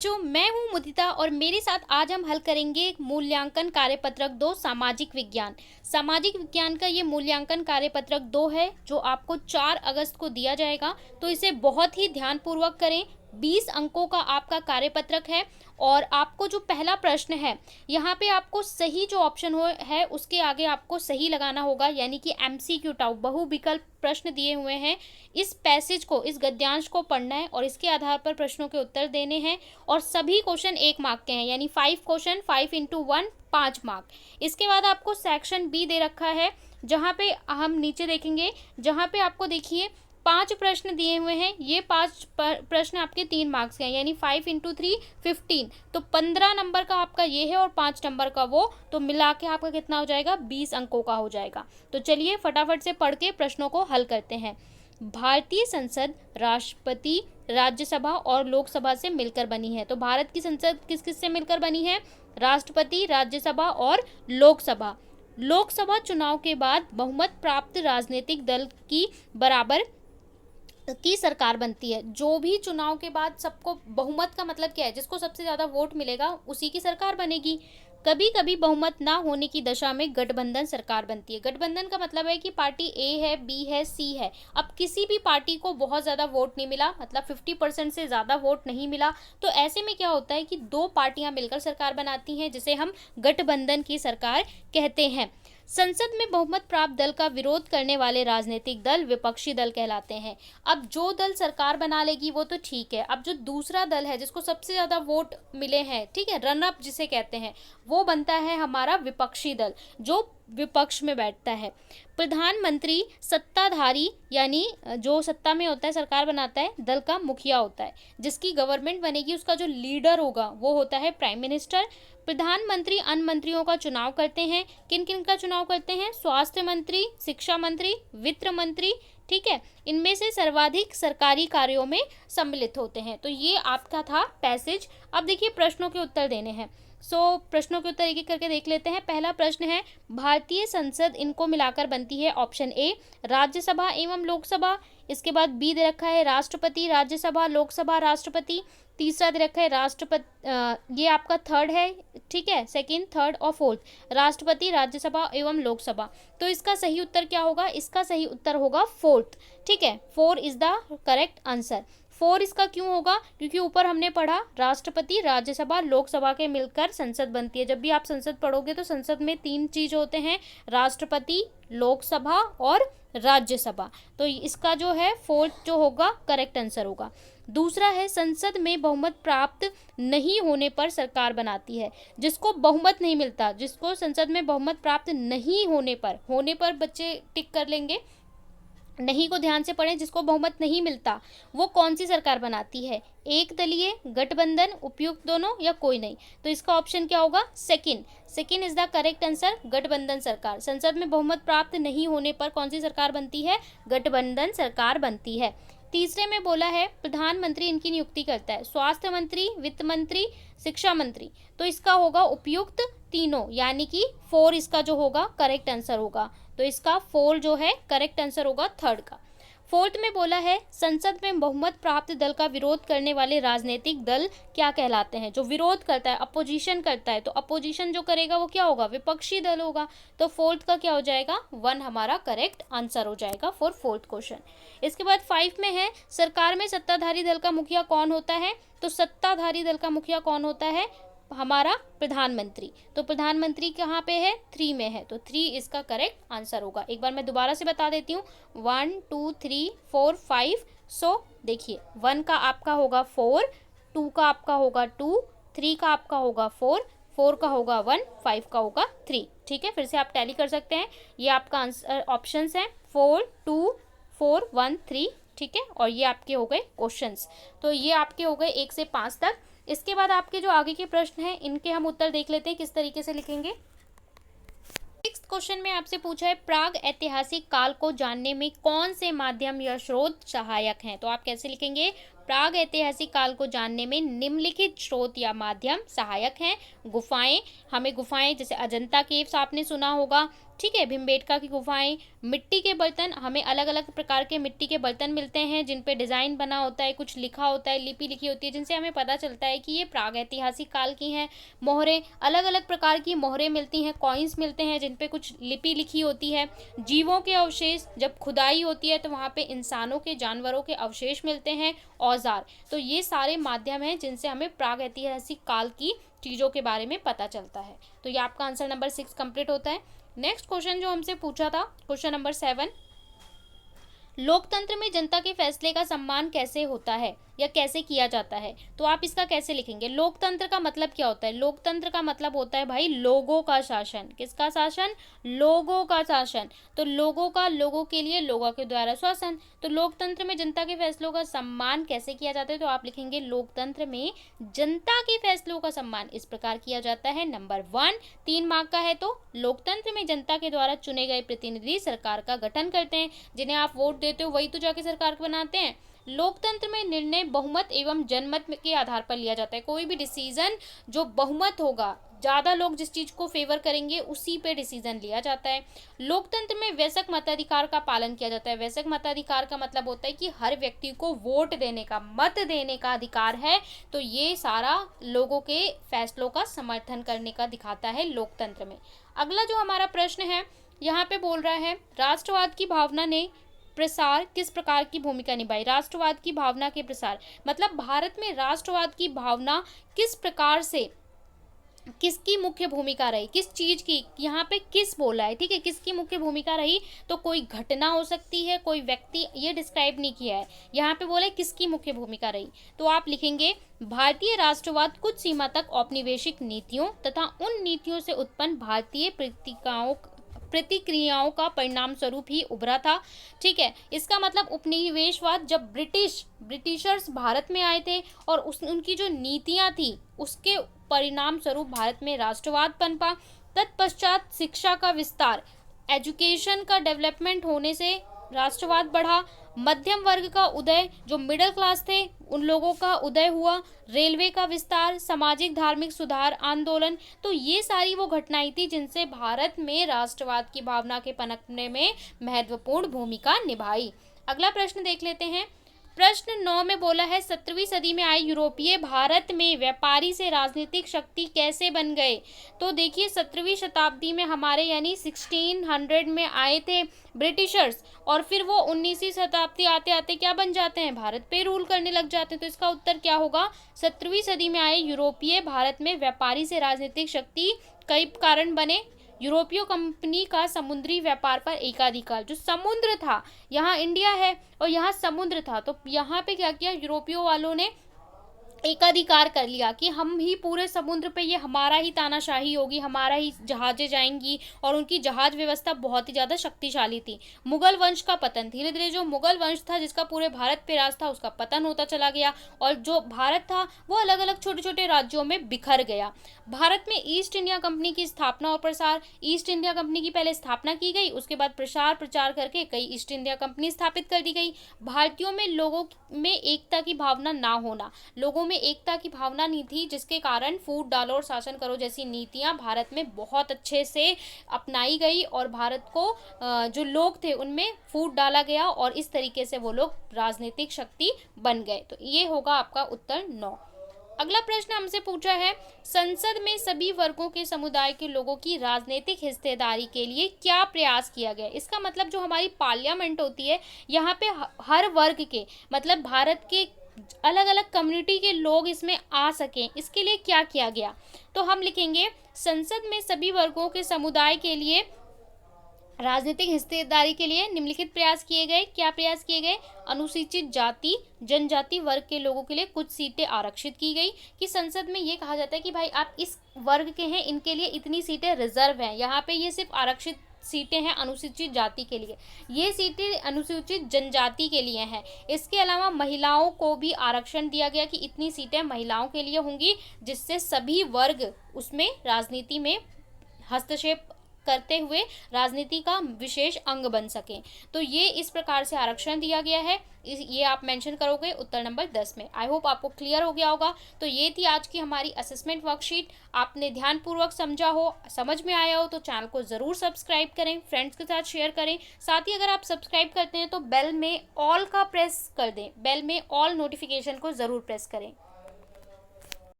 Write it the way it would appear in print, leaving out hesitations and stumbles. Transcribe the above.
जो मैं हूँ मुदिता और मेरे साथ आज हम हल करेंगे मूल्यांकन कार्यपत्रक 2 सामाजिक विज्ञान। सामाजिक विज्ञान का ये मूल्यांकन कार्यपत्रक 2 है जो आपको 4 अगस्त को दिया जाएगा, तो इसे बहुत ही ध्यानपूर्वक करें। 20 अंकों का आपका कार्यपत्रक है और आपको जो पहला प्रश्न है यहाँ पे आपको सही जो ऑप्शन है उसके आगे आपको सही लगाना होगा, यानी कि एमसीक्यू टाइप बहुविकल्प प्रश्न दिए हुए हैं। इस पैसेज को, इस गद्यांश को पढ़ना है और इसके आधार पर प्रश्नों के उत्तर देने हैं और सभी क्वेश्चन 1 मार्क के हैं, यानी 5 क्वेश्चन 5 इंटू 1 5 मार्क। इसके बाद आपको सेक्शन बी दे रखा है जहाँ पे हम नीचे देखेंगे, जहाँ पे आपको देखिए 5 प्रश्न दिए हुए हैं। ये 5 प्रश्न आपके 3 मार्क्स के हैं, यानी 5 इंटू 3 15, तो 15 नंबर का आपका ये है और 5 नंबर का वो, तो मिला के आपका कितना हो जाएगा, 20 अंकों का हो जाएगा। तो चलिए फटाफट से पढ़ के प्रश्नों को हल करते हैं। भारतीय संसद राष्ट्रपति, राज्यसभा और लोकसभा से मिलकर बनी है। तो भारत की संसद किस किस से मिलकर बनी है, राष्ट्रपति, राज्यसभा और लोकसभा। लोकसभा चुनाव के बाद बहुमत प्राप्त राजनीतिक दल की बराबर की सरकार बनती है। जो भी चुनाव के बाद सबको, बहुमत का मतलब क्या है, जिसको सबसे ज़्यादा वोट मिलेगा उसी की सरकार बनेगी। कभी कभी बहुमत ना होने की दशा में गठबंधन सरकार बनती है। गठबंधन का मतलब है कि पार्टी ए है, बी है, सी है। अब किसी भी पार्टी को बहुत ज़्यादा वोट नहीं मिला, मतलब 50% से ज़्यादा वोट नहीं मिला, तो ऐसे में क्या होता है कि 2 पार्टियां मिलकर सरकार बनाती हैं, जिसे हम गठबंधन की सरकार कहते हैं। संसद में बहुमत प्राप्त दल का विरोध करने वाले राजनीतिक दल विपक्षी दल कहलाते हैं। अब जो दल सरकार बना लेगी वो तो ठीक है, अब जो दूसरा दल है जिसको सबसे ज़्यादा वोट मिले हैं, ठीक है, रन अप जिसे कहते हैं, वो बनता है हमारा विपक्षी दल, जो विपक्ष में बैठता है। प्रधानमंत्री सत्ताधारी, यानी जो सत्ता में होता है, सरकार बनाता है, दल का मुखिया होता है। जिसकी गवर्नमेंट बनेगी उसका जो लीडर होगा वो होता है प्राइम मिनिस्टर। प्रधानमंत्री अन्य मंत्रियों का चुनाव करते हैं। किन किन का चुनाव करते हैं, स्वास्थ्य मंत्री, शिक्षा मंत्री, वित्त मंत्री, ठीक है, इनमें से सर्वाधिक सरकारी कार्यों में सम्मिलित होते हैं। तो ये आपका था पैसेज। अब देखिए प्रश्नों के उत्तर देने हैं। प्रश्नों के उत्तर एक एक करके देख लेते हैं। पहला प्रश्न है, भारतीय संसद इनको मिलाकर बनती है। ऑप्शन ए राज्यसभा एवं लोकसभा। इसके बाद बी दे रखा है राष्ट्रपति, राज्यसभा, लोकसभा, राष्ट्रपति। तीसरा दे रखा है राष्ट्रपति, ये आपका थर्ड है, ठीक है, सेकंड, थर्ड और फोर्थ, राष्ट्रपति, राज्यसभा एवं लोकसभा। तो इसका सही उत्तर क्या होगा, इसका सही उत्तर होगा फोर्थ, ठीक है, 4 इज द करेक्ट आंसर। 4 इसका क्यों होगा, क्योंकि ऊपर हमने पढ़ा राष्ट्रपति, राज्यसभा, लोकसभा के मिलकर संसद बनती है। जब भी आप संसद पढ़ोगे तो संसद में 3 चीज होते हैं, राष्ट्रपति, लोकसभा और राज्यसभा। तो इसका जो है फोर्थ जो होगा करेक्ट आंसर होगा। दूसरा है, संसद में बहुमत प्राप्त नहीं होने पर सरकार बनाती है। जिसको बहुमत नहीं मिलता, जिसको संसद में बहुमत प्राप्त नहीं होने पर बच्चे टिक कर लेंगे, नहीं को ध्यान से पढ़ें, जिसको बहुमत नहीं मिलता वो कौन सी सरकार बनाती है, एक दलीय, गठबंधन, उपयुक्त दोनों या कोई नहीं। तो इसका ऑप्शन क्या होगा, second is the correct answer, गठबंधन सरकार। संसद में बहुमत प्राप्त नहीं होने पर कौन सी सरकार बनती है, गठबंधन सरकार बनती है। तीसरे में बोला है प्रधानमंत्री इनकी नियुक्ति करता है, स्वास्थ्य मंत्री, वित्त मंत्री, शिक्षा मंत्री। तो इसका होगा उपयुक्त तीनों, यानी कि 4 इसका जो होगा करेक्ट आंसर होगा। तो इसका 4 जो है करेक्ट आंसर होगा थर्ड का। फोर्थ में बोला है संसद में बहुमत प्राप्त दल का विरोध करने वाले राजनीतिक दल क्या कहलाते हैं। जो विरोध करता है, अपोजिशन करता है, तो अपोजिशन जो करेगा वो क्या होगा, विपक्षी दल होगा। तो फोर्थ का क्या हो जाएगा, 1 हमारा करेक्ट आंसर हो जाएगा फॉर फोर्थ क्वेश्चन। इसके बाद 5 में है, सरकार में सत्ताधारी दल का मुखिया कौन होता है। तो सत्ताधारी दल का मुखिया कौन होता है, हमारा प्रधानमंत्री। तो प्रधानमंत्री कहाँ पे है, 3 में है, तो 3 इसका करेक्ट आंसर होगा। एक बार मैं दोबारा से बता देती हूँ, 1 2 3 4 5। सो देखिए 1 का आपका होगा 4, 2 का आपका होगा 2, 3 का आपका होगा 4, 4 का होगा 1, 5 का होगा 3। ठीक है, फिर से आप टैली कर सकते हैं। ये आपका आंसर ऑप्शंस हैं 4 2 4 1 3, ठीक है, और ये आपके हो गए क्वेश्चंस। तो ये आपके हो गए 1 से 5 तक। इसके बाद आपके जो आगे के प्रश्न हैं इनके हम उत्तर देख लेते हैं किस तरीके से लिखेंगे। नेक्स्ट क्वेश्चन में आपसे पूछा है, प्राग ऐतिहासिक काल को जानने में कौन से माध्यम या स्रोत सहायक हैं। तो आप कैसे लिखेंगे, प्राग ऐतिहासिक काल को जानने में निम्नलिखित स्रोत या माध्यम सहायक हैं। गुफाएं, हमें गुफाएं जैसे अजंता केव्स आपने सुना होगा, ठीक है, भीमबेटका की गुफाएं। मिट्टी के बर्तन, हमें अलग अलग प्रकार के मिट्टी के बर्तन मिलते हैं जिन पे डिज़ाइन बना होता है, कुछ लिखा होता है, लिपि लिखी होती है, जिनसे हमें पता चलता है कि ये प्रागैतिहासिक काल की हैं। मोहरें, अलग अलग प्रकार की मोहरें मिलती हैं, कॉइन्स मिलते हैं जिन पे कुछ लिपि लिखी होती है। जीवों के अवशेष, जब खुदाई होती है तो वहाँ पे इंसानों के, जानवरों के अवशेष मिलते हैं। औजार, तो ये सारे माध्यम हैं जिनसे हमें प्रागैतिहासिक काल की चीज़ों के बारे में पता चलता है। तो ये आपका आंसर नंबर 6 कंप्लीट होता है। नेक्स्ट क्वेश्चन जो हमसे पूछा था, क्वेश्चन नंबर 7, लोकतंत्र में जनता के फैसले का सम्मान कैसे होता है या कैसे किया जाता है? तो आप इसका कैसे लिखेंगे? लोकतंत्र का मतलब क्या होता है? लोकतंत्र का मतलब होता है भाई लोगों का शासन। किसका शासन? लोगों का शासन। तो लोगों का, लोगों के लिए, लोगों के द्वारा शासन। तो लोकतंत्र में जनता के फैसलों का सम्मान कैसे किया जाता है? तो आप लिखेंगे लोकतंत्र में जनता के फैसलों का सम्मान इस प्रकार किया जाता है। नंबर 1, 3 मार्क का है। तो लोकतंत्र में जनता के द्वारा चुने गए प्रतिनिधि सरकार का गठन करते हैं। जिन्हें आप वोट देते हो वही तो जाके सरकार बनाते हैं। लोकतंत्र में निर्णय बहुमत एवं जनमत के आधार पर लिया जाता है। कोई भी डिसीजन जो बहुमत होगा, ज़्यादा लोग जिस चीज़ को फेवर करेंगे उसी पे डिसीजन लिया जाता है। लोकतंत्र में वयस्क मताधिकार का पालन किया जाता है। वयस्क मताधिकार का मतलब होता है कि हर व्यक्ति को वोट देने का, मत देने का अधिकार है। तो ये सारा लोगों के फैसलों का समर्थन करने का दिखाता है लोकतंत्र में। अगला जो हमारा प्रश्न है, यहाँ पे बोल रहा है राष्ट्रवाद की भावना ने प्रसार किस प्रकार की भूमिका निभाई? राष्ट्रवाद की भावना के प्रसार मतलब भारत में राष्ट्रवाद की भावना किस प्रकार से, किसकी मुख्य भूमिका रही, किस चीज की, यहाँ पे किस बोला है, ठीक है, किसकी मुख्य भूमिका रही? तो कोई घटना हो सकती है, कोई व्यक्ति, ये डिस्क्राइब नहीं किया है, यहाँ पे बोला है किसकी मुख्य भूमिका रही। तो आप लिखेंगे भारतीय राष्ट्रवाद कुछ सीमा तक औपनिवेशिक नीतियों तथा उन नीतियों से उत्पन्न भारतीय प्रतिक्रियाओं का परिणाम स्वरूप ही उभरा था। ठीक है, इसका मतलब उपनिवेशवाद, जब ब्रिटिशर्स भारत में आए थे और उनकी जो नीतियां थी उसके परिणाम स्वरूप भारत में राष्ट्रवाद पनपा। तत्पश्चात शिक्षा का विस्तार, एजुकेशन का डेवलपमेंट होने से राष्ट्रवाद बढ़ा। मध्यम वर्ग का उदय, जो मिडिल क्लास थे उन लोगों का उदय हुआ। रेलवे का विस्तार, सामाजिक धार्मिक सुधार आंदोलन, तो ये सारी वो घटनाएं थी जिनसे भारत में राष्ट्रवाद की भावना के पनपने में महत्वपूर्ण भूमिका निभाई। अगला प्रश्न देख लेते हैं। प्रश्न 9 में बोला है 17वीं सदी में आए यूरोपीय भारत में व्यापारी से राजनीतिक शक्ति कैसे बन गए? तो देखिए 17वीं शताब्दी में हमारे यानी 1600 में आए थे ब्रिटिशर्स और फिर वो 19वीं शताब्दी आते आते क्या बन जाते हैं? भारत पे रूल करने लग जाते हैं। तो इसका उत्तर क्या होगा? 17वीं सदी में आए यूरोपीय भारत में व्यापारी से राजनीतिक शक्ति कई कारण बने। यूरोपीय कंपनी का समुद्री व्यापार पर एकाधिकार, जो समुद्र था, यहाँ इंडिया है और यहाँ समुद्र था, तो यहाँ पे क्या किया यूरोपियों वालों ने? एकाधिकार कर लिया कि हम ही पूरे समुद्र पे, ये हमारा ही तानाशाही होगी, हमारा ही जहाजें जाएंगी। और उनकी जहाज व्यवस्था बहुत ही ज़्यादा शक्तिशाली थी। मुगल वंश का पतन, धीरे धीरे जो मुगल वंश था जिसका पूरे भारत पे राज था उसका पतन होता चला गया और जो भारत था वो अलग अलग छोटे छोटे राज्यों में बिखर गया। भारत में ईस्ट इंडिया कंपनी की स्थापना और प्रसार, ईस्ट इंडिया कंपनी की पहले स्थापना की गई, उसके बाद प्रसार प्रचार करके कई ईस्ट इंडिया कंपनी स्थापित कर दी गई। भारतीयों में लोगों में एकता की भावना ना होना, लोगों में एकता की भावना नहीं थी, जिसके कारण फूट डालो और शासन करो जैसी नीतियां भारत में बहुत अच्छे से अपनाई गई और भारत को जो लोग थे उनमें फूट डाला गया और इस तरीके से वो लोग राजनीतिक शक्ति बन गए। तो ये होगा आपका उत्तर 9। अगला प्रश्न हमसे पूछा है संसद में सभी वर्गों के समुदाय के लोगों की राजनीतिक हिस्सेदारी के लिए क्या प्रयास किया गया? इसका मतलब जो हमारी पार्लियामेंट होती है यहाँ पे हर वर्ग के, मतलब भारत के अलग अलग कम्युनिटी के लोग इसमें आ सकें, इसके लिए क्या किया गया? तो हम लिखेंगे संसद में सभी वर्गों के समुदाय के लिए राजनीतिक हिस्सेदारी के लिए निम्नलिखित प्रयास किए गए। क्या प्रयास किए गए? अनुसूचित जाति जनजाति वर्ग के लोगों के लिए कुछ सीटें आरक्षित की गई कि संसद में ये कहा जाता है कि भाई आप इस वर्ग के हैं, इनके लिए इतनी सीटें रिजर्व हैं। यहाँ पे ये सिर्फ आरक्षित सीटें हैं अनुसूचित जाति के लिए, ये सीटें अनुसूचित जनजाति के लिए हैं। इसके अलावा महिलाओं को भी आरक्षण दिया गया कि इतनी सीटें महिलाओं के लिए होंगी, जिससे सभी वर्ग उसमें राजनीति में हस्तक्षेप करते हुए राजनीति का विशेष अंग बन सकें। तो ये इस प्रकार से आरक्षण दिया गया है। ये आप मेंशन करोगे उत्तर नंबर 10 में। आई होप आपको क्लियर हो गया होगा। तो ये थी आज की हमारी असेसमेंट वर्कशीट। आपने ध्यानपूर्वक समझा हो, समझ में आया हो तो चैनल को ज़रूर सब्सक्राइब करें, फ्रेंड्स के साथ शेयर करें। साथ ही अगर आप सब्सक्राइब करते हैं तो बेल में ऑल का प्रेस कर दें, बेल में ऑल नोटिफिकेशन को ज़रूर प्रेस करें।